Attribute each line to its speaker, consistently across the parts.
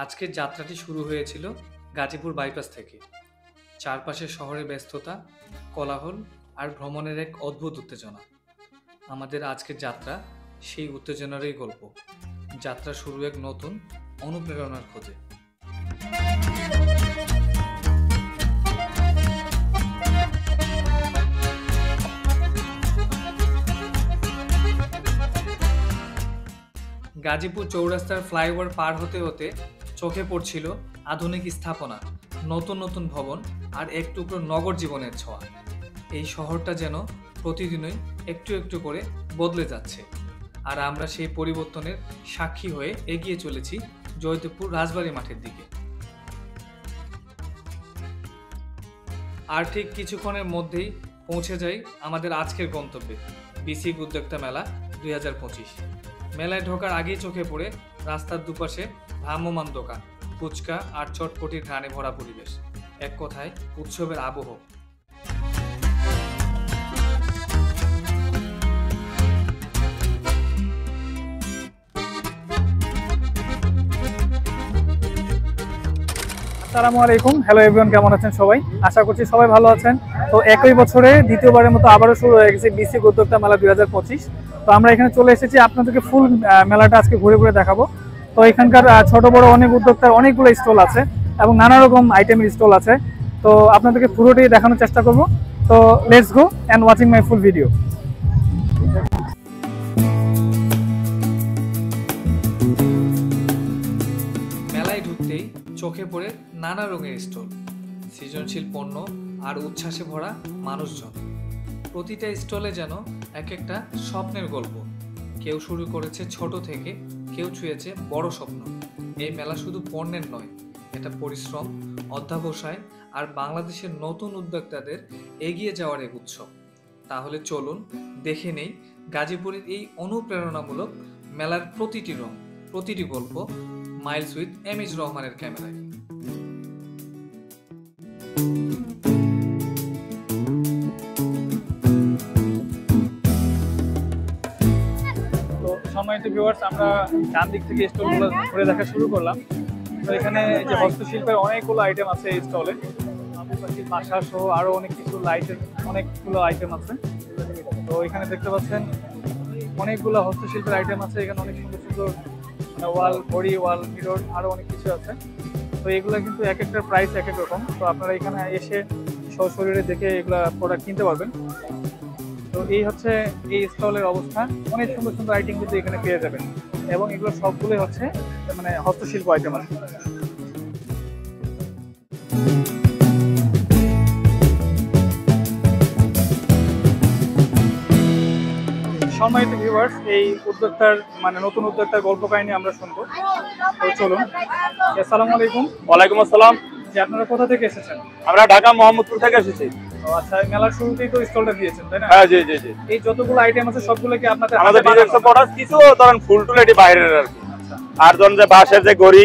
Speaker 1: আজকের যাত্রাটি শুরু হয়েছিল গাজীপুর বাইপাস থেকে। চারপাশে শহরের ব্যস্ততা, কোলাহল আর ভ্রমণের এক অদ্ভুত উত্তেজনা। আমাদের আজকের যাত্রা সেই উত্তেজনারই গল্প। যাত্রা শুরু এক নতুন অনুপ্রেরণার খোঁজে। গাজীপুর চৌরাস্তার ফ্লাইওভার পার হতে হতে চোখে পড়ছিল আধুনিক স্থাপনা, নতুন নতুন ভবন আর এক টুকরো নগর জীবনের ছোঁয়া। এই শহরটা যেন প্রতিদিনই একটু একটু করে বদলে যাচ্ছে, আর আমরা সেই পরিবর্তনের সাক্ষী হয়ে এগিয়ে চলেছি জয়দেবপুর রাজবাড়ী মাঠের দিকে। আর ঠিক কিছুক্ষণের মধ্যেই পৌঁছে যাই আমাদের আজকের গন্তব্যে, বিসিক উদ্যোক্তা মেলা 2025। মেলায় ঢোকার আগেই চোখে পড়ে রাস্তার দুপাশে ভ্রাম্যমান দোকান, ফুচকা আর চটপটির ঘ্রাণে ভরা পরিবেশ। এক কথায় উৎসবের আবহ।
Speaker 2: আসসালামু আলাইকুম, হ্যালো এভরিওয়ান, কেমন আছেন সবাই? আশা করছি সবাই ভালো আছেন। তো একই বছরে দ্বিতীয়বারের মতো আবারও শুরু হয়ে গেছে বিসিক উদ্যোক্তা মেলা 2025। তো আমরা এখানে চলে এসেছি আপনাদেরকে ফুল মেলাটা আজকে ঘুরে ঘুরে দেখাবো। তো এখানকার ছোট বড় অনেক উদ্যোক্তার অনেকগুলো স্টল আছে এবং নানা রকম আইটেমের স্টল আছে। তো আপনাদেরকে পুরোটাই দেখানোর চেষ্টা করব। তো let's go and watching my full video.
Speaker 1: মেলায় ঢুকতেই চোখে পড়ে নানা রঙের স্টল, সৃজনশীল পণ্য আর উচ্ছ্বাসে ভরা মানুষজন। প্রতিটা স্টলে যেন এক একটা স্বপ্নের গল্প। কেউ শুরু করেছে ছোট থেকে, কেউ ছুঁয়েছে বড় স্বপ্ন। এই মেলা শুধু পণ্যের নয়, এটা পরিশ্রম, অধ্যবসায় আর বাংলাদেশের নতুন উদ্যোক্তাদের এগিয়ে যাওয়ার এক উৎসব। তাহলে চলুন দেখে নেই গাজীপুরের এই অনুপ্রেরণামূলক মেলার প্রতিটি রং, প্রতিটি গল্প মাইলস উইথ এমএজ রহমানের ক্যামেরায়।
Speaker 2: তো সম্মানিত ভিউয়ার্স, আমরা ডান দিক থেকে স্টলগুলো ঘুরে দেখা শুরু করলাম। তো এখানে যে হস্তশিল্পের অনেকগুলো আইটেম আছে এই স্টলে, বাসা সহ আরো অনেক কিছু অনেকগুলো আইটেম আছে। তো এখানে দেখতে পাচ্ছেন অনেকগুলো হস্তশিল্পের আইটেম আছে। এখানে অনেক সুন্দর সুন্দর ওয়াল ঘড়ি, ওয়াল মিরর, আরো অনেক কিছু আছে। তো এগুলো কিন্তু এক একটার প্রাইস এক এক রকম। তো আপনারা এখানে এসে সশরীরে দেখে এগুলা প্রোডাক্ট কিনতে পারবেন। তো এই হচ্ছে এই স্টলের অবস্থা। অনেক সুন্দর সুন্দর আইটেম কিন্তু এখানে পেয়ে যাবেন এবং এগুলো সবগুলোই হচ্ছে মানে হস্তশিল্প আইটেম আছে। সম্মানিত ভিউয়ার্স, এই উদ্যোক্তার মানে নতুন উদ্যোক্তার গল্প কাহিনী আমরা শুনবো। তো চলুন। আসসালামু আলাইকুম।
Speaker 3: ওয়ালাইকুম আসসালাম।
Speaker 2: যে আপনারা কোথা থেকে এসেছেন?
Speaker 3: আমরা ঢাকা মোহাম্মদপুর থেকে এসেছি।
Speaker 2: ও আচ্ছা, মেলার শুরুতেই তো স্টলটা দিয়েছেন, তাই না?
Speaker 3: হ্যাঁ, জি জি জি।
Speaker 2: এই যতগুলো আইটেম আছে সবগুলো কি আপনাদের
Speaker 3: আমাদের নিজস্ব প্রোডাক্ট, কিছু ধরেন ফুল টুল এটি বাইরের আর কি। আর ধরেন যে বাঁশের যে ঘড়ি,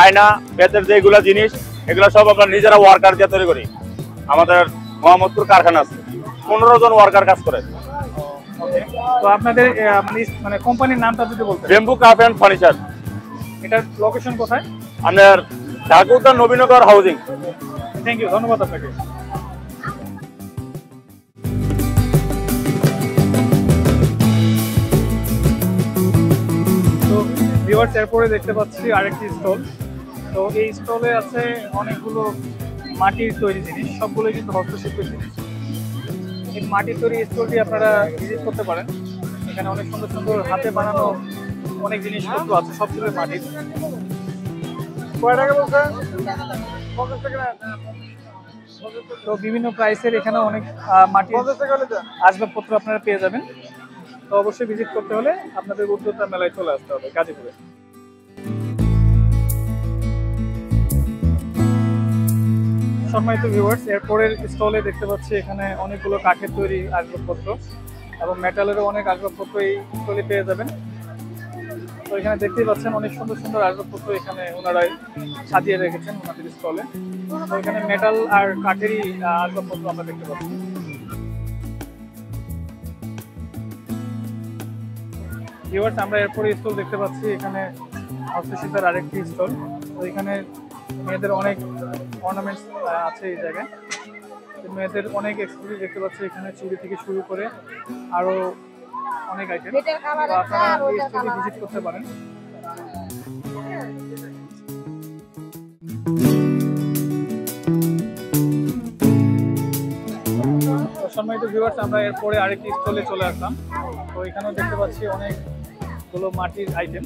Speaker 3: আয়না, বেতের যে এগুলা জিনিস, এগুলা সব আমরা নিজেরা ওয়ার্কার দিয়ে তৈরি করি। আমাদের মোহাম্মদপুর কারখানা আছে, 15 জন ওয়ার্কার কাজ করে।
Speaker 2: তো আপনাদের মানে কোম্পানির নামটা যদি বলতেন।
Speaker 3: Bamboo craft and furniture.
Speaker 2: এটার লোকেশন কোথায়?
Speaker 3: আপনার ঢাকা উত্তর নবীনগর হাউজিং।
Speaker 2: থ্যাংক ইউ, ধন্যবাদ আপনাকে। তো ভিউয়ার্স, এরপরে দেখতে পাচ্ছি আরেকটি স্টল। তো এই স্টলে আছে অনেকগুলো মাটির তৈরি জিনিস, সবগুলো কিন্তু হস্তশিল্পের জিনিস। এই মাটির তৈরি স্টলটি আপনারা ভিজিট করতে পারেন। এখানে অনেক সুন্দর সুন্দর হাতে বানানো অনেক জিনিসপত্র আছে, সবগুলো মাটির। তো বিভিন্ন প্রাইসের এখানে অনেক মাটির আসবাবপত্র আপনারা পেয়ে যাবেন। তো অবশ্যই ভিজিট করতে হলে আপনাদের উদ্যোক্তা মেলায় চলে আসতে হবে গাজীপুরে। সম্মানিত ভিউয়ার্স, এরপরের স্টলে দেখতে পাচ্ছি এখানে অনেকগুলো কাঠের তৈরি আসবাবপত্র এবং মেটালেরও অনেক আসবাবপত্র এই স্টলে পেয়ে যাবেন। তো এখানে দেখতেই পাচ্ছেন অনেক সুন্দর সুন্দর আসবাবপত্র এখানে ওনারাই সাজিয়ে রেখেছেন ওনাদের স্টলে। তো এখানে মেটাল আর কাঠেরই আসবাবপত্র আমরা দেখতে পাচ্ছি। ভিউয়ার্স, আমরা এরপরে স্টল দেখতে পাচ্ছি এখানে হস্তশিল্পের আরেকটি স্টল। তো এখানে মেয়েদের অনেক অর্নামেন্টস আছে এই জায়গায়। মেয়েদের অনেক এক্সেসরিজ দেখতে পাচ্ছি এখানে, চুড়ি থেকে শুরু করে আরো অনেক আইটেম। আপনারা এই স্টোরে ভিজিট করতে পারেন। সম্মানিত ভিউয়ার্স, আমরা এরপরে আরেকটি স্টলে চলে আসলাম। তো এখানেও দেখতে পাচ্ছি অনেকগুলো মাটির আইটেম।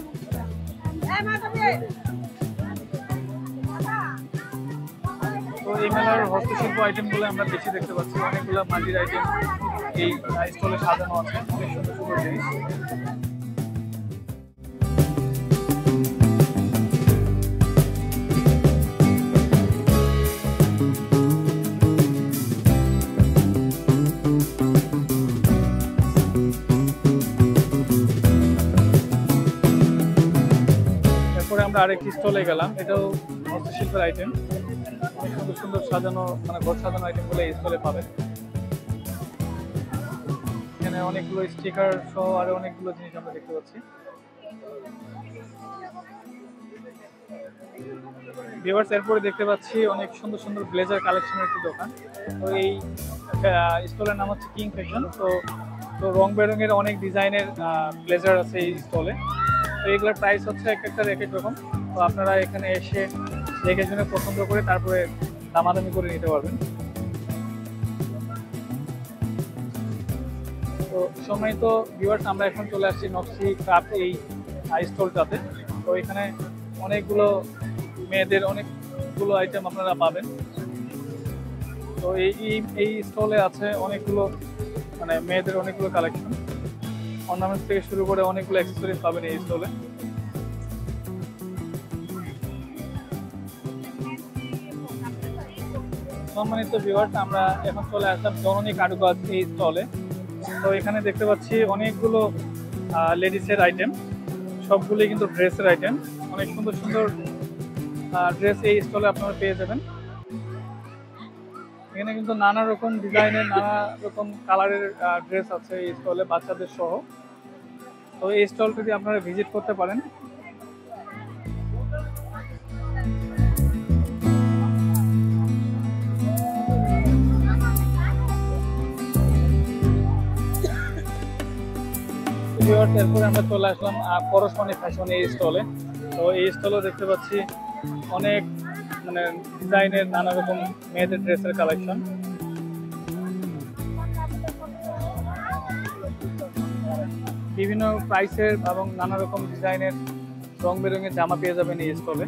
Speaker 2: তো এই মেলার হস্তশিল্প আইটেমগুলো আমরা বেশি দেখতে পাচ্ছি, অনেকগুলো মাটির আইটেম এই স্টলে সাজানো আছে, অনেক সুন্দর সুন্দর জিনিস। এরপরে আমরা আরেকটি স্টলে গেলাম, এটাও হস্তশিল্পের আইটেম। অনেক সুন্দর সুন্দর সাজানো, মানে ঘর সাজানো আইটেমগুলো এই স্টলে পাবেন। এখানে অনেকগুলো স্টিকার সহ আরো অনেকগুলো জিনিস আমরা দেখতে পাচ্ছি। ভিউয়ার্স, এরপরে দেখতে পাচ্ছি অনেক সুন্দর সুন্দর ব্লেজার কালেকশনের একটি দোকান। তো এই স্টলের নাম হচ্ছে কিং ফ্যাশন। তো রং বেরঙের অনেক ডিজাইনের ব্লেজার আছে এই স্টলে। তো এগুলোর প্রাইস হচ্ছে এক একটার এক এক রকম। তো আপনারা এখানে এসে দেখে শুনে পছন্দ করে তারপরে দামাদামি করে নিতে পারবেন। তো সম্মানিত ভিউয়ার্স, আমরা এখন চলে আসছি নকশি ক্রাফট এই স্টলটাতে। তো এখানে অনেকগুলো মেয়েদের অনেকগুলো আইটেম আপনারা পাবেন। তো এই স্টলে আছে অনেকগুলো, মানে মেয়েদের অনেকগুলো কালেকশন, অর্নামেন্টস থেকে শুরু করে অনেকগুলো অ্যাক্সেসরিজ পাবেন এই স্টলে। সম্মানিত ভিউয়ার্স, আমরা এখন চলে আসলাম জননী কারুকাজ এই স্টলে। তো এখানে দেখতে পাচ্ছি অনেকগুলো লেডিসের আইটেম, সবগুলোই কিন্তু ড্রেসের আইটেম। অনেক সুন্দর সুন্দর ড্রেস এই স্টলে আপনারা পেয়ে যাবেন। এখানে কিন্তু নানা রকম ডিজাইনের, নানা রকম কালারের ড্রেস আছে এই স্টলে, বাচ্চাদের সহ। তো এই স্টলটি আপনারা ভিজিট করতে পারেন। এরপরে আমরা চলে আসলাম পরশমণি ফ্যাশন এই স্টলে। তো এই স্টলেও দেখতে পাচ্ছি অনেক, মানে ডিজাইনের নানা রকম মেয়েদের ড্রেসের কালেকশন। বিভিন্ন প্রাইসের এবং নানা রকম ডিজাইনের রং বেরঙের জামা পেয়ে যাবেন এই স্টলে।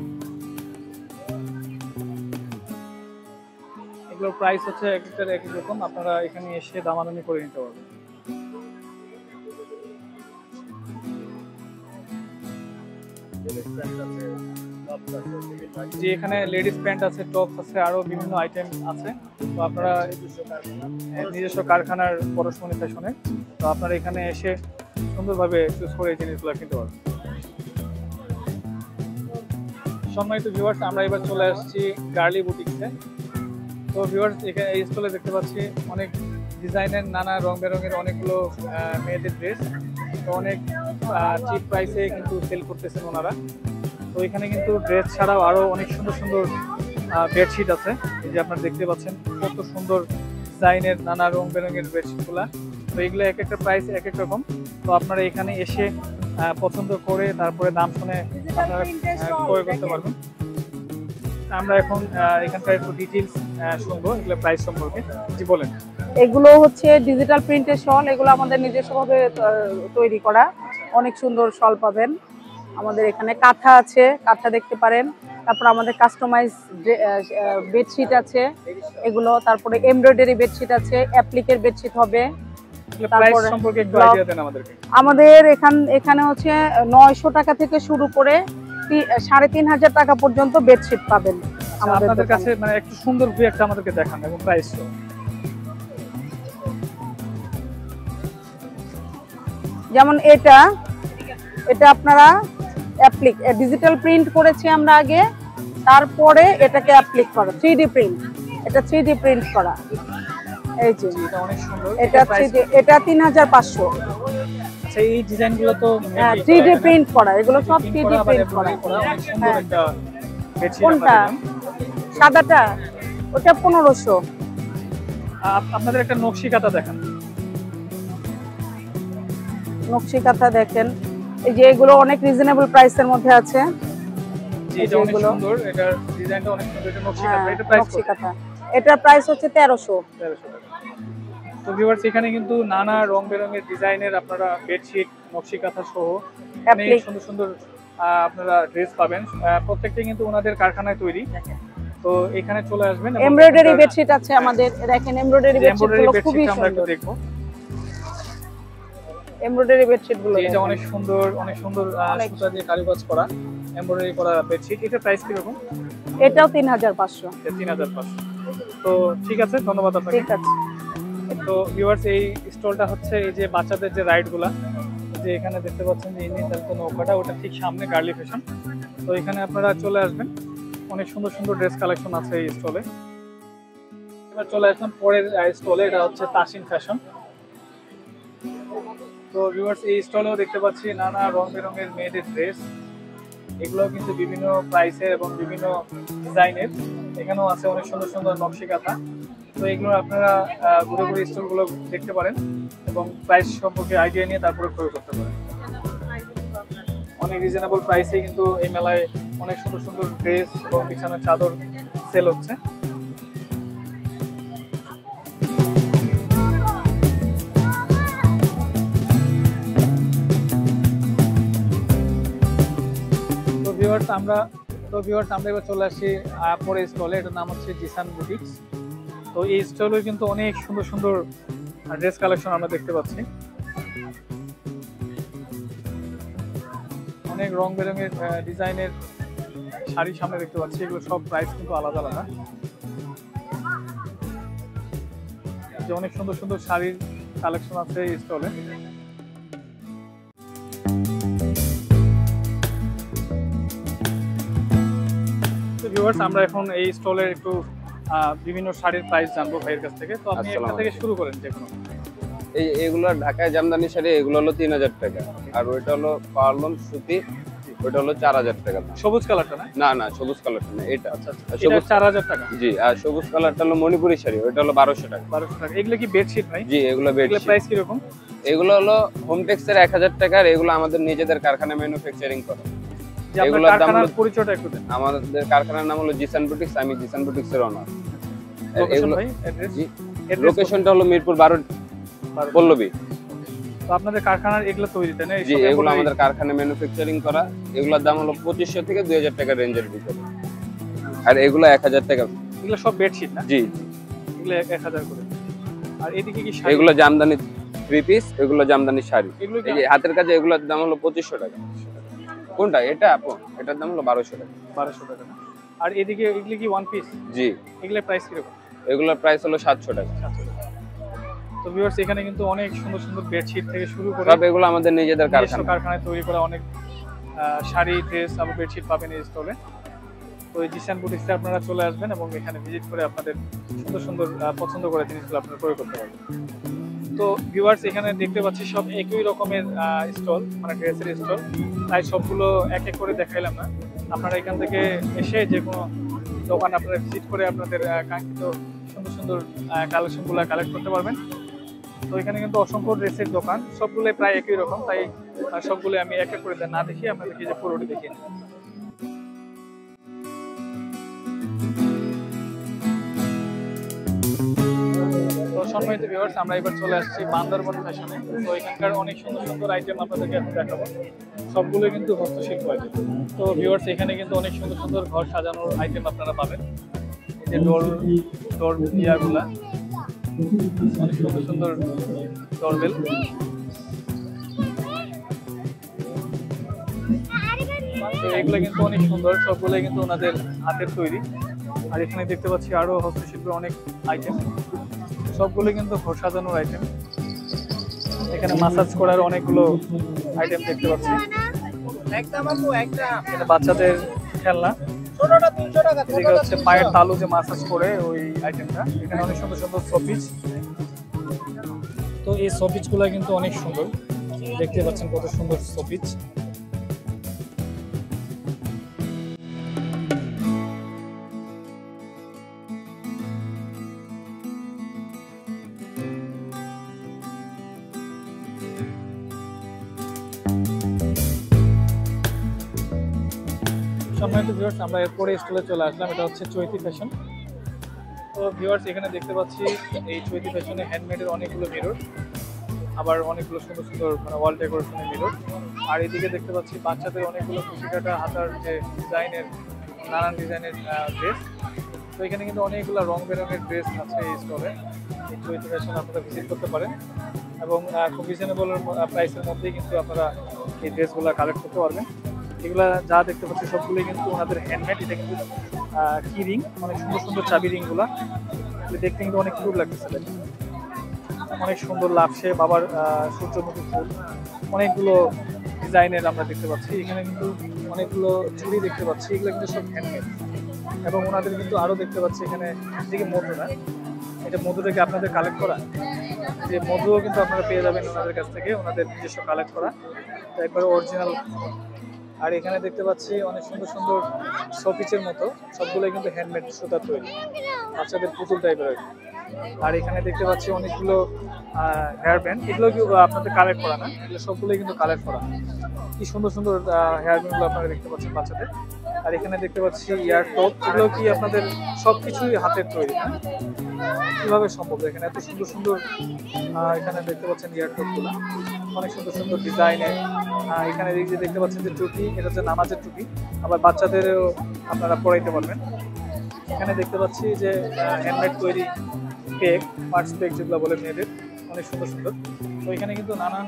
Speaker 2: এগুলোর প্রাইস হচ্ছে এক একটার এক এক রকম, আপনারা এখানে এসে দামাদামি করে নিতে পারবেন। যে এখানে লেডিস প্যান্ট আছে, টপস আছে, আরো বিভিন্ন আইটেম আছে। তো আপনারা নিজস্ব কারখানার পরশমণি ফ্যাশনে, তো আপনারা এখানে এসে সুন্দরভাবে চুজ করে এই জিনিসগুলো কিনতে পারবেন। সম্মানিত ভিউয়ার্স, আমরা এবার চলে আসছি গার্লি বুটিক্সে। তো ভিউয়ার্স, এখানে এই স্টলে দেখতে পাচ্ছি অনেক ডিজাইনের, নানা রং বেরঙের অনেকগুলো মেয়েদের ড্রেস। তো অনেক চিপ প্রাইসে কিন্তু সেল করতেছেন ওনারা। তো এখানে কিন্তু ড্রেস ছাড়াও আরো অনেক সুন্দর সুন্দর বেডশিট আছে, এই যে আপনারা দেখতে পাচ্ছেন কত সুন্দর ডিজাইনের নানা রং বেরঙের বেডশিটগুলা। তো এগুলো এক একটা প্রাইস এক এক রকম। তো আপনারা এখানে এসে পছন্দ করে তারপরে দাম শুনে আপনারা ক্রয় করতে পারবেন। আমরা এখন এখানকার একটু ডিটেইলস শুনবো এগুলো প্রাইস সম্পর্কে। জি বলেন।
Speaker 4: এগুলো হচ্ছে ডিজিটাল প্রিন্টের শল, এগুলো আমাদের নিজস্বভাবে তৈরি করা। অনেক সুন্দর শল পাবেন আমাদের এখানে। কাঁথা আছে, কাঁথা দেখতে পারেন। তারপর আমাদের কাস্টমাইজ বেডশিট আছে এগুলো। তারপরে এমব্রয়ডারি বেডশিট আছে, অ্যাপ্লিকের বেডশিট হবে। আমাদের এখানে হচ্ছে 900 টাকা থেকে শুরু করে 3500 টাকা পর্যন্ত বেডশিট পাবেন
Speaker 2: আমাদের কাছে। মানে একটু সুন্দর ভিউ একটা আমাদেরকে দেখান এবং প্রাইস।
Speaker 4: যেমন এটা আপনারা অ্যাপ্লিক ডিজিটাল প্রিন্ট করেছি আমরা আগে, তারপরে এটাকে অ্যাপ্লিক করা 3D প্রিন্ট। এটা 3D প্রিন্ট করা। এই যে
Speaker 2: এটা অনেক সুন্দর।
Speaker 4: এটা 3500।
Speaker 2: আচ্ছা, এই ডিজাইনগুলো তো
Speaker 4: 3D প্রিন্ট করা, এগুলো সব 3D প্রিন্ট করা।
Speaker 2: অনেক সুন্দর একটা বেডশিট আমরা
Speaker 4: কোনটা?
Speaker 2: দেখলাম।
Speaker 4: সাদাটা ওটা 1500।
Speaker 2: আপনাদের একটা নকশি কাঁথা দেখান।
Speaker 4: নকশি কাঁথা দেখেন, এই যে এগুলো অনেক রিজনেবল প্রাইসের মধ্যে আছে।
Speaker 2: জি, এটা অনেক
Speaker 4: যেগুলো-
Speaker 2: সুন্দর, এটার ডিজাইনটা অনেক সুন্দর। এটা নকশি
Speaker 4: হ্যাঁ,
Speaker 2: কাঁথা, এটা প্রাইস
Speaker 4: নকশি কাঁথা, এটার প্রাইস হচ্ছে 1300।
Speaker 2: 1300 টাকা। তো ভিউয়ার্স, এখানে কিন্তু নানা রং বেরঙের ডিজাইনের আপনারা বেডশিট, নকশি কাঁথা সহ অনেক
Speaker 4: অ্যাপ্লিক
Speaker 2: সুন্দর সুন্দর আপনারা ড্রেস পাবেন। প্রত্যেকটা কিন্তু ওনাদের কারখানায় তৈরি। তো এখানে চলে আসবেন।
Speaker 4: এমব্রয়ডারি বেডশিট আছে আমাদের, দেখেন এমব্রয়ডারি বেডশিট গুলো খুবই
Speaker 2: আমরা একটু
Speaker 4: সুন্দর।
Speaker 2: দেখবো।
Speaker 4: এমব্রয়ডারি বেডশিট গুলো
Speaker 2: এটা
Speaker 4: দেখেন।
Speaker 2: অনেক সুন্দর, অনেক সুন্দর
Speaker 4: অনেক।
Speaker 2: সুতা দিয়ে কারুকাজ করা এমব্রয়ডারি করা বেডশিট। এটা প্রাইস কিরকম?
Speaker 4: এটাও 3500।
Speaker 2: 3500। তো ঠিক আছে, ধন্যবাদ আপনাকে।
Speaker 4: ঠিক আছে।
Speaker 2: তো ভিউয়ার্স, এই স্টলটা হচ্ছে এই যে বাচ্চাদের যে রাইডগুলা, যে এখানে দেখতে পাচ্ছেন যে ইনি তার তো নৌকাটা, ওটা ঠিক সামনে গার্লি ফ্যাশন। তো এখানে আপনারা চলে আসবেন, অনেক সুন্দর সুন্দর ড্রেস কালেকশন আছে এই স্টলে। এবার চলে আসলাম পরের স্টলে, এটা হচ্ছে তাসিন ফ্যাশন। তো ভিউয়ার্স, এই স্টলেও দেখতে পাচ্ছি নানা রং বেরঙের মেয়েদের ড্রেস। এগুলো কিন্তু বিভিন্ন প্রাইসের এবং বিভিন্ন ডিজাইনের। এখানেও আছে অনেক সুন্দর সুন্দর নকশি কাঁথা। তো এগুলো আপনারা ঘুরে ঘুরে স্টলগুলো দেখতে পারেন এবং প্রাইস সম্পর্কে আইডিয়া নিয়ে তারপরে ক্রয় করতে পারেন। অনেক রিজনেবল প্রাইসে কিন্তু এই মেলায় অনেক সুন্দর সুন্দর ড্রেস এবং বিছানার চাদর সেল হচ্ছে। তো ভিউয়ার্স, আমরা এবার চলে আসছি পরের স্টলে। এটার নাম হচ্ছে জিসান বুটিক্স। তো এই স্টলে কিন্তু অনেক সুন্দর সুন্দর ড্রেস কালেকশন আমরা দেখতে পাচ্ছি। অনেক রং বেরঙের ডিজাইনের শাড়ি সামনে দেখতে পাচ্ছি। এগুলো সব প্রাইস কিন্তু আলাদা আলাদা। যে অনেক সুন্দর সুন্দর শাড়ির কালেকশন আছে এই স্টলে। ভিউয়ার্স, আমরা এখন এই স্টলের একটু বিভিন্ন শাড়ির প্রাইস জানবো ভাইয়ের কাছ থেকে। তো আপনি একটা থেকে শুরু করেন যে কোনো।
Speaker 5: এইগুলো ঢাকায় জামদানি শাড়ি, এগুলো হলো 3000 টাকা। আর ওইটা হলো পার্লন সুতি, ওইটা হলো 4000 টাকা।
Speaker 2: সবুজ কালারটা না?
Speaker 5: না না, সবুজ কালারটা না, এটা।
Speaker 2: আচ্ছা আচ্ছা,
Speaker 5: আর
Speaker 2: এটা
Speaker 5: সবুজ
Speaker 2: 4000 টাকা।
Speaker 5: জি, আর সবুজ কালারটা হলো মণিপুরি শাড়ি, ওইটা হলো 1200 টাকা।
Speaker 2: 1200 টাকা। এগুলো কি বেডশিট ভাই?
Speaker 5: জি, এগুলো
Speaker 2: এগুলো
Speaker 5: বেডশিট।
Speaker 2: প্রাইস কি রকম?
Speaker 5: এগুলো হলো হোমটেক্সের 1000 টাকা। আর এগুলো আমাদের নিজেদের কারখানায় ম্যানুফ্যাকচারিং করা।
Speaker 2: যে আপনার
Speaker 5: এগুলোর দাম
Speaker 2: কারখানার
Speaker 5: হলো-
Speaker 2: পরিচয়টা একটু দেন।
Speaker 5: আমাদের কারখানার নাম হলো জিসান বুটিক্স, আমি জিসান বুটিক্সের ওনার।
Speaker 2: লোকেশন
Speaker 5: এগুলো
Speaker 2: ভাই, অ্যাড্রেস?
Speaker 5: জি,
Speaker 2: অ্যাড্রেস
Speaker 5: লোকেশনটা হলো মিরপুর 12 পল্লবী।
Speaker 2: তো আপনাদের কারখানার এগুলো তৈরি তাই না? এই
Speaker 5: জি,
Speaker 2: সব
Speaker 5: এগুলো
Speaker 2: এমব্রয়ডারি?
Speaker 5: আমাদের কারখানায় ম্যানুফ্যাকচারিং করা। এগুলোর দাম হলো 2500 থেকে 2000 টাকা রেঞ্জের ভিতরে। আর এগুলো 1000 টাকা।
Speaker 2: এগুলো সব বেডশিট না?
Speaker 5: জি,
Speaker 2: এগুলো 1000 করে। আর এদিকে কি শাড়ি?
Speaker 5: এগুলো জামদানি 3 পিস, এগুলো জামদানি শাড়ি।
Speaker 2: এগুলো কি
Speaker 5: এই যে হাতের কাছে, এগুলোর দাম হলো 2500 টাকা। কোনটা? এটা আপু, এটার দাম হলো 1200 টাকা।
Speaker 2: 1200 টাকা না? আর এদিকে এগুলো কি ওয়ান পিস?
Speaker 5: জি,
Speaker 2: এগুলোর প্রাইস কি রকম?
Speaker 5: এগুলোর প্রাইস হলো 700 টাকা।
Speaker 2: 700 টাকা। তো ভিউয়ার্স, এখানে কিন্তু অনেক সুন্দর সুন্দর বেডশিট থেকে শুরু করে
Speaker 5: সব এগুলো আমাদের নিজেদের
Speaker 2: নিজস্ব
Speaker 5: কারখানা।
Speaker 2: কারখানায় তৈরি করা অনেক শাড়ি, ড্রেস আর বেডশিট পাবেন এই স্টলে। তো এই জিসান বুটিক্সে আপনারা চলে আসবেন এবং এখানে ভিজিট করে আপনাদের সুন্দর সুন্দর পছন্দ করা জিনিসগুলো আপনারা ক্রয় করতে পারবেন। তো ভিউয়ার্স, এখানে দেখতে পাচ্ছি সব একই রকমের স্টল, মানে ড্রেসের স্টল। তাই সবগুলো এক এক করে দেখাইলাম না। আপনারা এখান থেকে এসে যে কোনো দোকান আপনারা ভিজিট করে আপনাদের কাঙ্ক্ষিত সুন্দর সুন্দর কালেকশনগুলো কালেক্ট করতে পারবেন। তো এখানে কিন্তু অসংখ্য ড্রেসের দোকান, সবগুলো প্রায় একই রকম। তাই সবগুলো আমি এক এক করে না দেখি আপনাদেরকে যে পুরোটি দেখিয়ে নিই। তো সম্মানিত ভিউয়ার্স, আমরা এবার চলে আসছি বান্দরবন ফ্যাশনে। তো এখানকার অনেক সুন্দর সুন্দর আইটেম আপনাদেরকে এখন দেখাবো। সবগুলো কিন্তু হস্তশিল্প আইটেম। তো ভিউয়ার্স, এখানে কিন্তু অনেক সুন্দর সুন্দর ঘর সাজানোর আইটেম আপনারা পাবেন। এই যে ডোর ইয়াগুলা, অনেক সুন্দর সুন্দর ডোরবেল। তো এগুলো কিন্তু অনেক সুন্দর, সবগুলো কিন্তু ওনাদের হাতের তৈরি। আর এখানে দেখতে পাচ্ছি আরো হস্তশিল্পের অনেক আইটেম, সবগুলো কিন্তু ঘর সাজানোর আইটেম। এখানে মাসাজ করার অনেকগুলো আইটেম দেখতে পাচ্ছি। এখানে বাচ্চাদের খেলনা, এদিকে হচ্ছে পায়ের তালু যে মাসাজ করে ওই আইটেমটা। এখানে অনেক সুন্দর সুন্দর শোপিস। তো এই শোপিস গুলা কিন্তু অনেক সুন্দর, দেখতে পাচ্ছেন কত সুন্দর শোপিস। সম্মানিত ভিউয়ার্স, আমরা এরপরে স্টলে চলে আসলাম। এটা হচ্ছে চৈতি ফ্যাশন। তো ভিউয়ার্স, এখানে দেখতে পাচ্ছি এই চৈতি ফ্যাশনে হ্যান্ডমেডের অনেকগুলো মিরর, আবার অনেকগুলো সুন্দর সুন্দর মানে ওয়াল ডেকোরেশনের মিরর। আর এদিকে দেখতে পাচ্ছি বাচ্চাদের অনেকগুলো কুচিকাটা হাতার যে ডিজাইনের, নানান ডিজাইনের ড্রেস। তো এখানে কিন্তু অনেকগুলো রং বেরঙের ড্রেস আছে এই স্টলে। এই চৈতি ফ্যাশন আপনারা ভিজিট করতে পারেন এবং খুব রিজনেবল প্রাইসের মধ্যেই কিন্তু আপনারা এই ড্রেসগুলো কালেক্ট করতে পারবেন। এগুলা যা দেখতে পাচ্ছি সবগুলোই কিন্তু ওনাদের হ্যান্ডমেড। এটা কিন্তু কি রিং, অনেক সুন্দর সুন্দর চাবি রিংগুলা দেখতে কিন্তু অনেক কিউট লাগতেছে। অনেক সুন্দর লাগছে। বাবার সূর্যমুখী ফুল, অনেকগুলো ডিজাইনের আমরা দেখতে পাচ্ছি। এখানে কিন্তু অনেকগুলো চুড়ি দেখতে পাচ্ছি, এগুলো কিন্তু সব হ্যান্ডমেড। এবং ওনাদের কিন্তু আরও দেখতে পাচ্ছি এখানে দিকে মধুরা, এটা মধুটাকে আপনাদের কালেক্ট করা, যে মধুও কিন্তু আপনারা পেয়ে যাবেন ওনাদের কাছ থেকে, ওনাদের নিজস্ব কালেক্ট করা, একবারে অরিজিনাল। আর এখানে দেখতে পাচ্ছি অনেক সুন্দর সুন্দর শোপিসের মতো, সবগুলোই কিন্তু হ্যান্ডমেড সুতার তৈরি, বাচ্চাদের পুতুল টাইপের। আর এখানে দেখতে পাচ্ছি অনেকগুলো হেয়ার ব্যান্ড, এগুলো কি আপনাদের কালেক্ট করা না, এগুলো সবগুলোই কিন্তু কালেক্ট করা। কি সুন্দর সুন্দর হেয়ার ব্যান্ডগুলো আপনারা দেখতে পাচ্ছেন বাচ্চাদের। আর এখানে দেখতে পাচ্ছি ইয়ার টপ, এগুলো কি আপনাদের সবকিছুই হাতের তৈরি না? কিভাবে সম্ভব? এখানে এত সুন্দর সুন্দর এখানে দেখতে পাচ্ছেন ইয়ার টপগুলো, অনেক সুন্দর সুন্দর ডিজাইনের। এখানে দেখতে পাচ্ছেন যে টুপি, এটা হচ্ছে নামাজের টুপি, আবার বাচ্চাদেরও আপনারা পরাইতে পারবেন। এখানে দেখতে পাচ্ছি যে হ্যান্ডমেড তৈরি পেক, পার্টস পেক যেগুলো বলে মেয়েদের, অনেক সুন্দর সুন্দর। তো এখানে কিন্তু নানান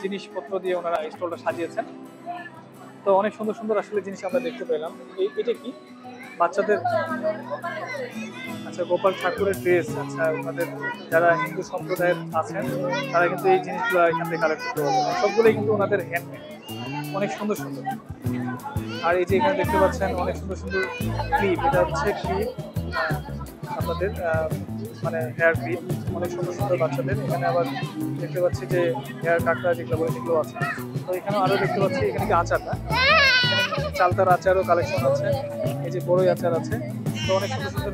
Speaker 2: জিনিসপত্র দিয়ে ওনারা স্টলটা সাজিয়েছেন। তো অনেক সুন্দর সুন্দর আসলে জিনিস আমরা দেখতে পেলাম। এটা কি বাচ্চাদের? আচ্ছা, গোপাল ঠাকুরের ড্রেস। আচ্ছা, ওনাদের যারা হিন্দু সম্প্রদায়ের আছেন তারা কিন্তু এই জিনিসগুলো এখান থেকে কালেক্ট করতে পারবেন। সবগুলোই কিন্তু ওনাদের হ্যান্ডমেড, অনেক সুন্দর সুন্দর। আর এই যে এখানে দেখতে পাচ্ছেন অনেক সুন্দর সুন্দর ক্লিপ, এটা হচ্ছে ক্লিপ আপনাদের মানে হেয়ার ক্লিপ, অনেক সুন্দর সুন্দর বাচ্চাদের। এখানে আবার দেখতে পাচ্ছি যে হেয়ার কাটরা যেগুলো বলে সেগুলো আছে। তো এখানেও আরও দেখতে পাচ্ছি এখানে কি আচারটা, এখানে চালতার আচারও কালেকশন আছে, এই যে বড়ই আচার আছে। তো অনেক সুন্দর সুন্দর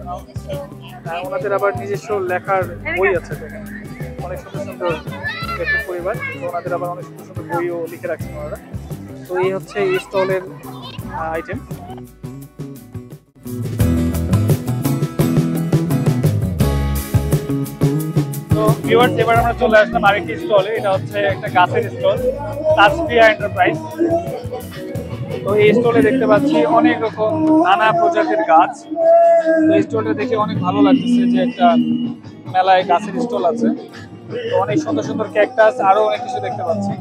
Speaker 2: ওনাদের আবার নিজস্ব লেখার বই আছে, দেখেন অনেক সুন্দর সুন্দর লেখক পরিবার। তো ওনাদের আবার অনেক সুন্দর সুন্দর বইও লিখে রাখছেন ওনারা। তো এই হচ্ছে এই স্টলের আইটেম। তো ভিউয়ার্স, এবার আমরা চলে আসলাম আরেকটি স্টলে। এটা হচ্ছে একটা গাছের স্টল, তাজফিয়া এন্টারপ্রাইজ। তো এই স্টলে দেখতে পাচ্ছি অনেক রকম নানা প্রজাতির গাছ। তো এই স্টলটা দেখে অনেক ভালো লাগতেছে যে একটা মেলায় গাছের স্টল আছে। তো অনেক সুন্দর সুন্দর ক্যাকটাস, আরো অনেক কিছু দেখতে পাচ্ছি।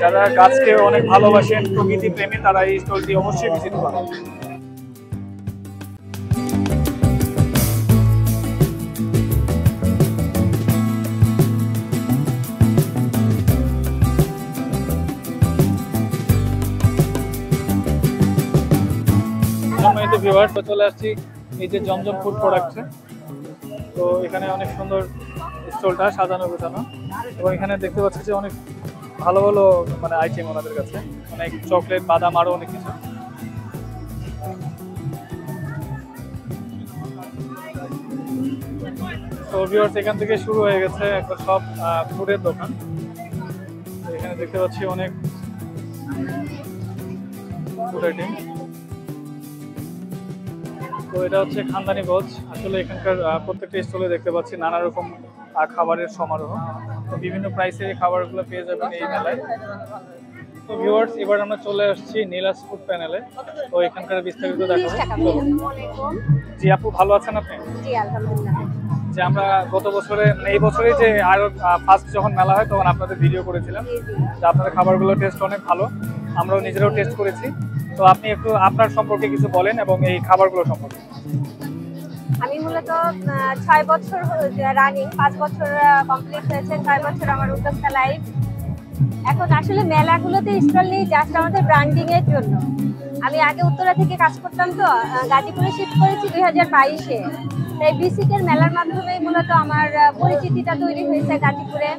Speaker 2: যারা গাছকে অনেক ভালোবাসেন, প্রকৃতি প্রেমী, তারা এই স্টলটি অবশ্যই ভিজিট করেন। ভিউয়ার্স, চলে আসছি এই যে জমজম ফুড প্রোডাক্টসে। তো এখানে অনেক সুন্দর স্টলটা সাজানো গোছানো, এবং এখানে দেখতে পাচ্ছি যে অনেক ভালো ভালো মানে আইটেম ওনাদের কাছে, অনেক চকলেট, বাদাম, আরো অনেক কিছু। তো ভিউয়ার্স, এখান থেকে শুরু হয়ে গেছে একটা সব ফুডের দোকান। এখানে দেখতে পাচ্ছি অনেক ফুড আইটেম। তো এটা হচ্ছে খানদানি ভোজ। আসলে এখানকার প্রত্যেকটা স্টলে দেখতে পাচ্ছি নানা রকম খাবারের সমারোহ। তো বিভিন্ন প্রাইসে এই খাবারগুলো পেয়ে যাবেন এই মেলায়। তো ভিউয়ার্স, এবার আমরা চলে আসছি নীলাস ফুড প্যানেলে। তো এখানকার বিস্তারিত দেখাবো। জি আপু, ভালো আছেন আপনি?
Speaker 6: জি আলহামদুলিল্লাহ।
Speaker 2: যে আমরা গত বছরে এই বছরে যে আরো ফার্স্ট যখন মেলা হয় তখন আপনাদের ভিডিও করেছিলাম, যে আপনাদের খাবারগুলো টেস্ট অনেক ভালো, আমরাও নিজেরাও টেস্ট করেছি। তো আপনি একটু আপনার সম্পর্কে কিছু বলেন এবং এই খাবারগুলো সম্পর্কে।
Speaker 6: আমি মূলত 6 বছর রানিং, 5 বছর কমপ্লিট হয়েছে, 6 বছর আমার উদ্যোক্তা লাইফ। এখন আসলে মেলাগুলোতে স্টল নেই জাস্ট আমাদের ব্র্যান্ডিং এর জন্য। আমি আগে উত্তরা থেকে কাজ করতাম, তো গাজীপুরে শিফট করেছি 2022-এ। তাই বিসিকের মেলার মাধ্যমে মূলত আমার পরিচিতিটা তৈরি হয়েছে গাজীপুরে।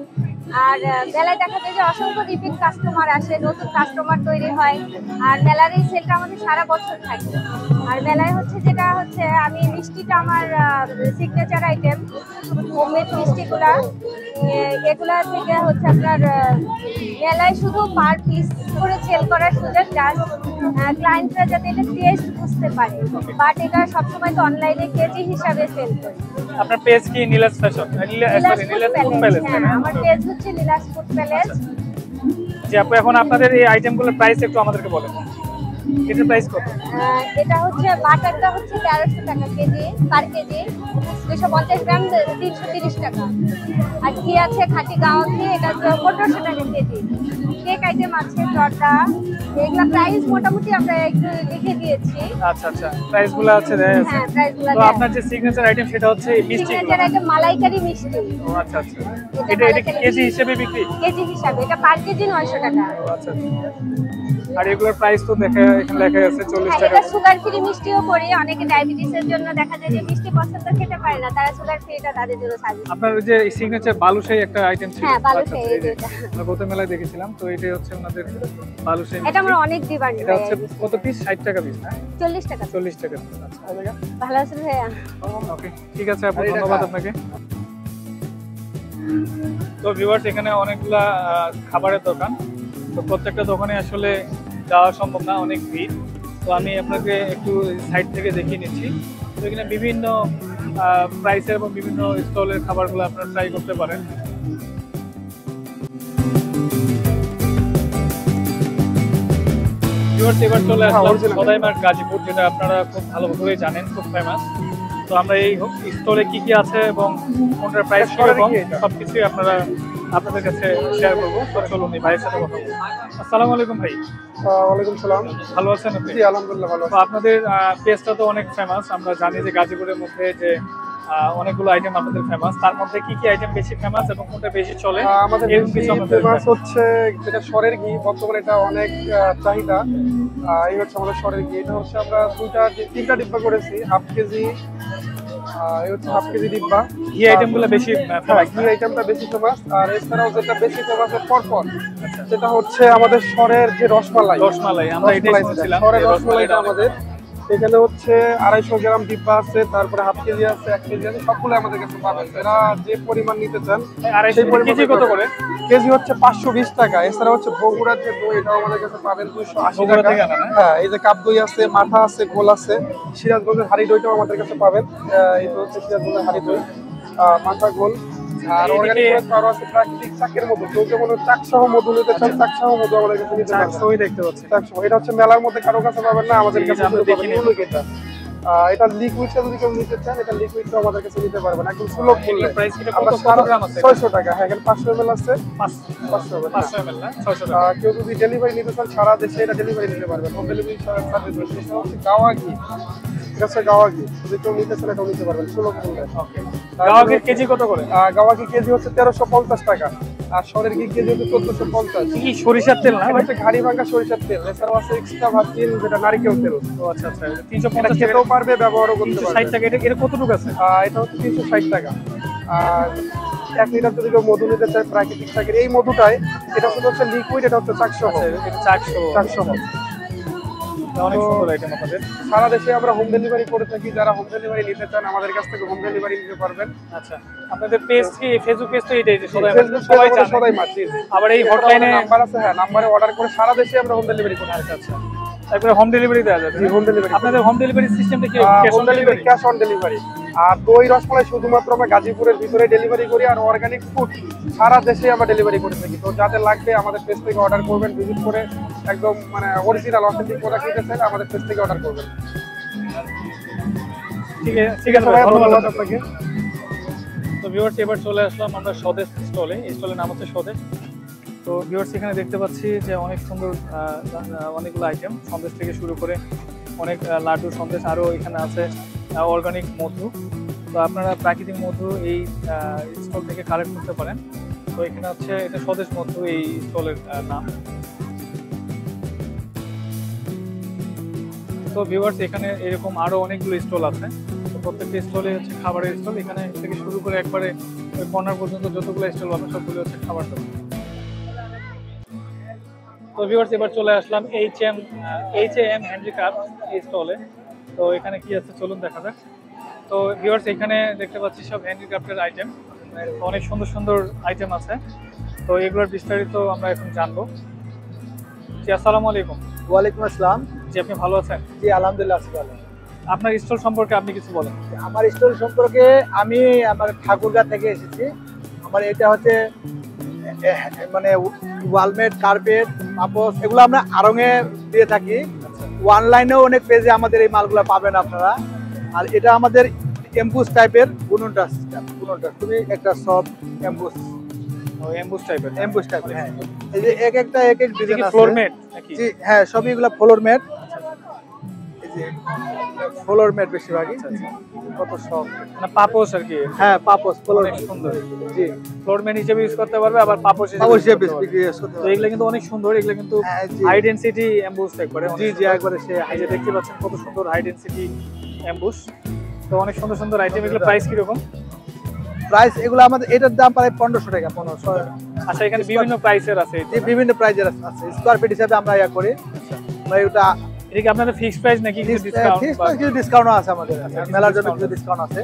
Speaker 6: আর মেলায় দেখা যায় যে অসংখ্য রিপিট কাস্টমার আসে, নতুন কাস্টমার তৈরি হয়। আর মেলার এই সেলটা আমাদের সারা বছর থাকে। আর মেলায় যেটা হচ্ছে আমি মিষ্টিটা আমার সিগনেচার আইটেম, হোমমেড মিষ্টিগুলা এগুলা থেকে হচ্ছে আপনার মেলায় শুধু পার পিস করে সেল করার সুযোগ, জাস্ট ক্লায়েন্টরা যাতে এটা টেস্ট বুঝতে পারে, বাট এটা সবসময় তো অনলাইনে কেজি হিসাবে সেল করি।
Speaker 2: আপনার পেজ কি Neela's fashion?
Speaker 6: Neela's food palace,
Speaker 2: তাই না?
Speaker 6: আমার পেজ হচ্ছে নীলাস ফুড প্যালেস।
Speaker 2: যে আপু এখন আপনাদের এই আইটেমগুলোর প্রাইস একটু আমাদেরকে বলেন, এটার প্রাইস কত?
Speaker 6: এটা হচ্ছে বাটারটা হচ্ছে 1300 টাকা কেজি, পার কেজি 250 গ্রাম 330 টাকা। আর ঘি আছে খাঁটি গাওয়া ঘি, এটা 1500 টাকা কেজি। কেক আইটেম আছে জর্দা, এগুলা প্রাইস মোটামুটি আমরা একটু লিখে দিয়েছি।
Speaker 2: আচ্ছা আচ্ছা, প্রাইসগুলো আছে দেখা যাচ্ছে।
Speaker 6: হ্যাঁ, প্রাইসগুলো
Speaker 2: তো আপনার যে সিগনেচার আইটেম সেটা হচ্ছে এই মিষ্টি।
Speaker 6: সিগনেচার আইটেম মালাইকারি মিষ্টি।
Speaker 2: ও আচ্ছা আচ্ছা, এটা কি কেজি হিসেবে বিক্রি?
Speaker 6: কেজি হিসাবে, এটা পার কেজি 900 টাকা।
Speaker 2: ও আচ্ছা আচ্ছা। আর এগুলোর প্রাইস তো দেখা এখানে লেখা আছে 40
Speaker 6: হ্যাঁ,
Speaker 2: টাকা।
Speaker 6: এটা সুগার ফ্রি মিষ্টিও করি। অনেকে ডায়াবেটিসের জন্য দেখা যায় যে মিষ্টি পছন্দ খেতে পারে না, তারা সুগার ফ্রিটা তাদের জন্য সাজেস্ট।
Speaker 2: আপনার ওই যে সিগনেচার বালুশাহী একটা আইটেম ছিল।
Speaker 6: হ্যাঁ, বালুশাহী,
Speaker 2: আচ্ছা,
Speaker 6: এই যে এটা।
Speaker 2: আমরা গত মেলায় দেখেছিলাম, তো এটাই হচ্ছে আমাদের বালুশাহী।
Speaker 6: এটা আমার অনেক ডিমান্ড।
Speaker 2: এটা হচ্ছে কত পিস? 60 টাকা পিস না?
Speaker 6: 40 টাকা।
Speaker 2: 40 টাকা পিস। আচ্ছা
Speaker 6: ভালো আছেন ভাইয়া?
Speaker 2: ওকে, ঠিক আছে আপু, ধন্যবাদ আপনাকে। তো ভিউয়ার্স, এখানে অনেকগুলা খাবারের দোকান, তো প্রত্যেকটা দোকানে আসলে যাওয়া সম্ভব না, অনেক ভিড়। তো আমি আপনাকে একটু সাইড থেকে দেখিয়ে নিচ্ছি। তো এখানে বিভিন্ন প্রাইসের এবং বিভিন্ন স্টলের খাবারগুলো আপনারা ট্রাই করতে পারেন। ভিউয়ার্স, এবার চলে আসলাম সদাইমার্ট গাজীপুর, যেটা আপনারা খুব ভালোভাবে জানেন, খুব ফেমাস। তো আমরা এই স্টলে কি কি আছে এবং কোনটার প্রাইস কিরকম সবকিছুই আপনাদের কাছে শেয়ার করবো। তো চলুন এই ভাইয়ের সাথে কথা বলবো। আসসালামু আলাইকুম ভাই।
Speaker 7: ওয়ালাইকুম সালাম।
Speaker 2: ভালো আছেন আপনি?
Speaker 7: জি আলহামদুলিল্লাহ ভালো
Speaker 2: তো আপনাদের পেজটা তো অনেক ফেমাস, আমরা জানি যে গাজীপুরের মধ্যে যে অনেকগুলো আইটেম আপনাদের ফেমাস, তার মধ্যে কি কি আইটেম বেশি ফেমাস এবং কোনটা বেশি চলে?
Speaker 7: আমাদের
Speaker 2: এরকম কিছু আমাদের
Speaker 7: ফেমাস হচ্ছে যেটা সরের ঘি, বর্তমানে এটা অনেক চাহিদা। এই হচ্ছে আমাদের সরের ঘি। এটা হচ্ছে আমরা তিনটা ডিব্বা করেছি, হাফ কেজি। এই হচ্ছে হাফ কেজি ডিব্বা।
Speaker 2: ঘি আইটেমগুলো বেশি ফেমাস।
Speaker 7: ঘি আইটেমটা বেশি ফেমাস। আর এছাড়াও যেটা বেশি ফেমাস পরপর, সেটা হচ্ছে আমাদের সরের যে রসমালাই।
Speaker 2: রসমালাই আমরা এটাই শুনছিলাম।
Speaker 7: সরের রসমালাইটা আমাদের এখানে হচ্ছে 250 গ্রাম ডিব্বা আছে, তারপরে হাফ কেজি আছে, 1 কেজি আছে, সবগুলো আমাদের কাছে পাবেন। এরা যে পরিমাণ নিতে চান সেই পরিমাণ।
Speaker 2: কেজি কত করে?
Speaker 7: কেজি হচ্ছে 520 টাকা। এছাড়া হচ্ছে বগুড়ার যে দই, এটাও আমাদের কাছে পাবেন 280
Speaker 2: বগুড়া
Speaker 7: টাকা।
Speaker 2: থেকে আনা না?
Speaker 7: হ্যাঁ, এই যে কাপ দই আছে, মাঠা আছে, গোল আছে। সিরাজগঞ্জের হাড়ি দইটাও আমাদের কাছে পাবেন। এটা হচ্ছে সিরাজগঞ্জের হাড়ি দই, মাঠা, গোল। আর অর্গানিক আরো আছে প্রাকৃতিক চাকের মধু। কেউ কেমন চাক সহ মধু নিতে চান, চাক সহ মধু আমাদের কাছে নিতে পারবেন।
Speaker 2: সবই দেখতে পাচ্ছি।
Speaker 7: এটা হচ্ছে মেলার মধ্যে কারো কাছে পাবেন না, আমাদের কাছে
Speaker 2: আমরা দেখি নি।
Speaker 7: এটা এটা লিকুইডটা যদি কেউ নিতে চান, এটা লিকুইডটা আমাদের কাছে নিতে পারবেন একদম সুলভ মূল্যে।
Speaker 2: প্রাইস কি
Speaker 7: আমরা
Speaker 2: কত গ্রাম আছে?
Speaker 7: 600 টাকা। হ্যাঁ, এখানে 500 ml আছে। 500 ml।
Speaker 2: 500 ml না? 600 টাকা।
Speaker 7: কেউ যদি ডেলিভারি নিতে চান, সারা দেশে এটা ডেলিভারি নিতে পারবেন। হোম ডেলিভারি সার্ভিস রয়েছে। এটা হচ্ছে গাওয়া ঘি। এটা হচ্ছে গাওয়া ঘি। যদি কেউ নিতে চান, এটাও নিতে পারবেন সুলভ মূল্যে।
Speaker 2: ওকে। গাওয়া ঘির কেজি কত করে?
Speaker 7: গাওয়া ঘি কেজি হচ্ছে 1350 টাকা। আর সরের ঘি কেজি হচ্ছে 1450।
Speaker 2: কি সরিষার তেল না?
Speaker 7: এটা হচ্ছে ঘাড়ি ভাঙা সরিষার তেল। এছাড়াও আছে এক্সট্রা ভার্জিন, যেটা নারকেল তেল।
Speaker 2: ও আচ্ছা আচ্ছা,
Speaker 7: এটা
Speaker 2: 350 টাকা।
Speaker 7: খেতেও পারবে, ব্যবহারও করতে
Speaker 2: 360
Speaker 7: পারবে।
Speaker 2: টাকা। এটা কতটুকু আছে?
Speaker 7: এটা হচ্ছে 360 টাকা। আর 1 লিটার যদি কেউ মধু নিতে চায় প্রাকৃতিক চাকের, এই মধুটাই, এটা শুধু হচ্ছে লিকুইড, এটা হচ্ছে চাকসহ।
Speaker 2: এটা 400।
Speaker 7: চাকসহ।
Speaker 2: অনেক সুন্দর আইটেম আপনাদের।
Speaker 7: সারা দেশে আমরা হোম ডেলিভারি করে থাকি। যারা হোম ডেলিভারি নিতে চান, আমাদের কাছ থেকে হোম ডেলিভারি নিতে পারবেন।
Speaker 2: আচ্ছা, আপনাদের পেজ কি ফেসবুক পেজ? তো এটাই যে
Speaker 7: ফেসবুক
Speaker 2: সবাই জানে।
Speaker 7: সদাইমার্ট।
Speaker 2: আবার এই হটলাইনে
Speaker 7: নাম্বার আছে। হ্যাঁ, নাম্বারে অর্ডার করে সারা দেশে আমরা হোম ডেলিভারি করি।
Speaker 2: আচ্ছা, তারপরে হোম ডেলিভারি দেওয়া যাবে?
Speaker 7: জি, হোম ডেলিভারি।
Speaker 2: আপনাদের হোম ডেলিভারি সিস্টেমটা কি?
Speaker 7: Home delivery, cash on delivery. আর দই রসমালাই শুধুমাত্র আমরা গাজীপুরের ভিতরে ডেলিভারি করি। আর অর্গানিক ফুড সারা দেশে আমরা ডেলিভারি করে থাকি। তো যাদের লাগবে আমাদের পেজ থেকে অর্ডার করবেন, ভিজিট করে একদম মানে অরিজিনাল অথেন্টিক প্রোডাক্ট নিতে চাইলে আমাদের পেজ থেকে অর্ডার করবেন।
Speaker 2: ঠিক আছে,
Speaker 7: ধন্যবাদ আপনাকে।
Speaker 2: তো ভিউয়ার্স, এবার চলে আসলাম আমরা স্বদেশ স্টলে। এই স্টলের নাম হচ্ছে স্বদেশ। তো ভিউয়ার্স, এখানে দেখতে পাচ্ছি যে অনেক সুন্দর অনেকগুলো আইটেম, সন্দেশ থেকে শুরু করে অনেক লাড্ডু, সন্দেশ, আরও এখানে আছে অর্গানিক মধু। তো আপনারা প্রাকৃতিক মধু এই স্টল থেকে কালেক্ট করতে পারেন। তো এখানে হচ্ছে এটা স্বদেশ মধু এই স্টলের নাম। তো ভিউয়ার্স, এখানে এরকম আরো অনেকগুলো স্টল আছে। তো প্রত্যেকটা স্টলে হচ্ছে খাবারের স্টল। এখানে থেকে শুরু করে একবারে ওই কর্নার পর্যন্ত যতগুলো স্টল পাবেন সবগুলো হচ্ছে খাবার দাবার। তো ভিউয়ার্স, এবার চলে আসলাম H&M হ্যান্ডিক্রাফট এই স্টলে। তো এখানে কি আছে চলুন দেখা যাক। তো ভিউয়ার্স, এখানে দেখতে পাচ্ছি সব হ্যান্ডিক্রাফটের আইটেম। অনেক সুন্দর সুন্দর আইটেম আছে, তো এগুলোর বিস্তারিত আমরা এখন জানবো। জি আসসালামু আলাইকুম।
Speaker 8: ওয়ালাইকুম আসসালাম।
Speaker 2: জি আপনি ভালো আছেন?
Speaker 8: জি আলহামদুলিল্লাহ আছি ভালো।
Speaker 2: আপনার স্টল সম্পর্কে আপনি কিছু বলেন।
Speaker 8: আমার স্টল সম্পর্কে আমি আমার ঠাকুরগাঁ থেকে এসেছি। আমার এটা হচ্ছে মানে ওয়ালমেট, কার্পেট, পাপোশ এগুলো আমরা আড়ংয়ে দিয়ে থাকি। অনলাইনেও অনেক পেজে আমাদের এই মালগুলো পাবেন আপনারা। আর এটা আমাদের এমবুস টাইপের বুননটা সিস্টেম, বুননটা খুবই একটা সফট এমবুস,
Speaker 2: এমবুস টাইপের।
Speaker 8: এমবুস টাইপের, হ্যাঁ। এই যে এক একটা এক এক ডিজাইন আছে।
Speaker 2: ফ্লোর ম্যাট নাকি?
Speaker 8: জি হ্যাঁ, সবই এগুলো ফ্লোর ম্যাট। এই যে ফ্লোর ম্যাট বেশিরভাগই। কত সফট,
Speaker 2: মানে পাপোশ আর কি।
Speaker 8: হ্যাঁ পাপোশ, ফ্লোর
Speaker 2: অনেক সুন্দর।
Speaker 8: জি
Speaker 2: ফ্লোর ম্যাট হিসেবে ইউজ করতে পারবে, আবার পাপোশ
Speaker 8: অবশ্যই বেশ
Speaker 2: হিসেবে
Speaker 8: বিক্রি করতে
Speaker 2: তো
Speaker 8: পারবে।
Speaker 2: এগুলো কিন্তু অনেক সুন্দর, এগুলো কিন্তু
Speaker 8: হ্যাঁ, জি।
Speaker 2: হাই ডেনসিটি এমবুস একবারে।
Speaker 8: জি জি একবারে সে
Speaker 2: এই যে দেখতে পাচ্ছেন কত সুন্দর হাই ডেনসিটি এমবুস, তো অনেক সুন্দর সুন্দর আইটেম। এগুলো প্রাইস কিরকম?
Speaker 8: প্রাইস এগুলো আমাদের এটার দাম প্রায় 1500 টাকা, 1500 টাকা।
Speaker 2: আচ্ছা এখানে বিভিন্ন প্রাইসের আছে।
Speaker 8: জি বিভিন্ন প্রাইজের আছে, স্কয়ার ফিট হিসাবে আমরা ইয়া করি। মানে ওটা
Speaker 2: এটা কি আপনাদের ফিক্সড প্রাইস নাকি কিছু ডিসকাউন্ট?
Speaker 8: কিছু ডিসকাউন্টও আছে আমাদের, মেলার জন্য কিছু ডিসকাউন্ট আছে,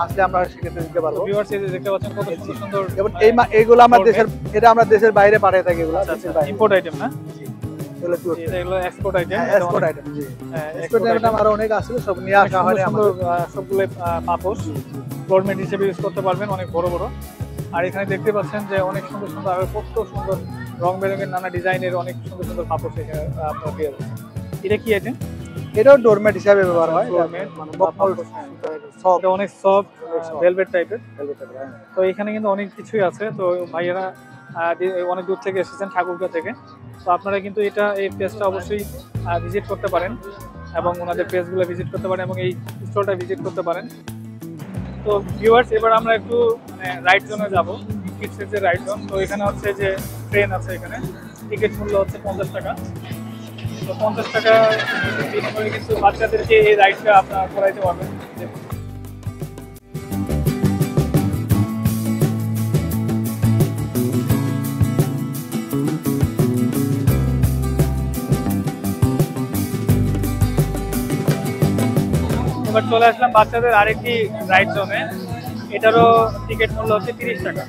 Speaker 8: আসলে আমরা সেক্ষেত্রে দিতে পারবো।
Speaker 2: ভিউয়ার্স এই যে দেখতে পাচ্ছেন কত সুন্দর সুন্দর
Speaker 8: যেমন এইগুলো আমরা দেশের, এটা আমরা দেশের বাইরে পাঠিয়ে থাকি এগুলো, দেশের বাইরে।
Speaker 2: ইম্পোর্ট আইটেম না?
Speaker 8: এগুলো কি
Speaker 2: এগুলো এক্সপোর্ট আইটেম।
Speaker 8: Export item. জি এক্সপোর্ট আইটেম আরো অনেক আছে, সব নিয়ে আসা হয়
Speaker 2: সুন্দর
Speaker 8: আমাদের।
Speaker 2: সবগুলো পাপোশ ফ্লোরমেট হিসেবে ইউজ করতে পারবেন, অনেক বড় বড়। আর এখানে দেখতে পাচ্ছেন যে অনেক সুন্দর সুন্দর আর কত সুন্দর রং বেরঙের নানা ডিজাইনের অনেক সুন্দর সুন্দর পাপোশ এখানে আপনারা পেয়ে যাবেন। এটা কি আইটেম?
Speaker 8: এটাও ডোরমেট হিসাবে ব্যবহার হয়,
Speaker 2: ডোরমেট
Speaker 8: মানে
Speaker 2: সফট, এটা অনেক সফট ভেলভেট টাইপের। তো এখানে কিন্তু অনেক কিছুই আছে। তো ভাইয়েরা অনেক দূর থেকে এসেছেন, ঠাকুরগাঁ থেকে। তো আপনারা কিন্তু এই পেজটা অবশ্যই ভিজিট করতে পারেন এবং ওনাদের পেজগুলো ভিজিট করতে পারেন এবং এই স্টলটা ভিজিট করতে পারেন। তো ভিউয়ার্স এবার আমরা একটু রাইড জোনে যাবো, কিডসের যে রাইড জোন। তো এখানে হচ্ছে যে ট্রেন আছে, এখানে টিকিট মূল্য হচ্ছে 50 টাকা। তো 50 টাকা বিনিময়ে কিন্তু বাচ্চাদেরকে এই রাইডটা আপনারা করাইতে পারবেন। এবার চলে আসলাম বাচ্চাদের আরেকটি রাইড জোনে, এটারও টিকিট মূল্য হচ্ছে 30 টাকা।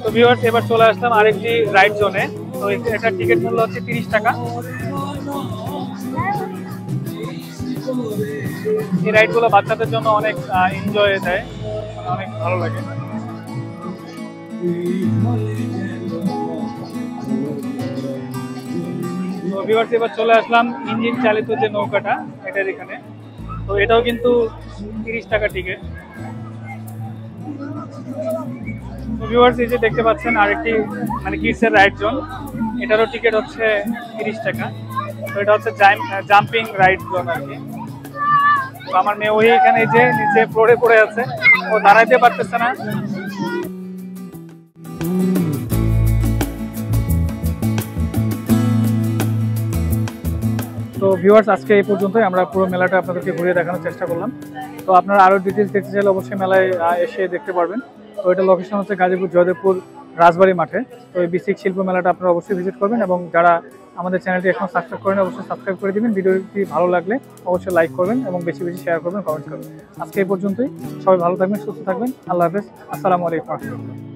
Speaker 2: তো ভিউয়ার্স এবার চলে আসলাম আরেকটি রাইড জোনে। তো এটার টিকিট মূল্য হচ্ছে 30 টাকা। এই রাইডগুলো বাচ্চাদের জন্য অনেক এনজয় দেয়, অনেক ভালো লাগে। তো ভিউয়ার্স এবার চলে আসলাম ইঞ্জিন চালিত যে নৌকাটা, এটার এখানে। তো এটাও কিন্তু 30 টাকা টিকিট। তো ভিউয়ার্স এই যে দেখতে পাচ্ছেন আরেকটি মানে কিডসের রাইড জোন, এটারও টিকিট হচ্ছে 30 টাকা। তো এটা হচ্ছে জাম্পিং রাইড জোন আর কি। তো আমার মেয়ে ওই এখানে যে নিচে ফ্লোরে পড়ে আছে, ও দাঁড়াইতে পারতেছে না। তো ভিউয়ার্স আজকে এই পর্যন্তই, আমরা পুরো মেলাটা আপনাদেরকে ঘুরিয়ে দেখানোর চেষ্টা করলাম। তো আপনারা আরও ডিটেলস দেখতে চাইলে অবশ্যই মেলায় এসে দেখতে পারবেন। তো এটা লোকেশন হচ্ছে গাজীপুর জয়দেবপুর রাজবাড়ি মাঠে। তো এই বিসিক শিল্প মেলাটা আপনারা অবশ্যই ভিজিট করবেন এবং যারা আমাদের চ্যানেলটি এখনো সাবস্ক্রাইব করেন অবশ্যই সাবস্ক্রাইব করে দিবেন। ভিডিওটি ভালো লাগলে অবশ্যই লাইক করবেন এবং বেশি বেশি শেয়ার করবেন, কমেন্ট করবেন। আজকে এই পর্যন্তই, সবাই ভালো থাকবেন, সুস্থ থাকবেন। আল্লাহ হাফেজ, আসসালামু আলাইকুম।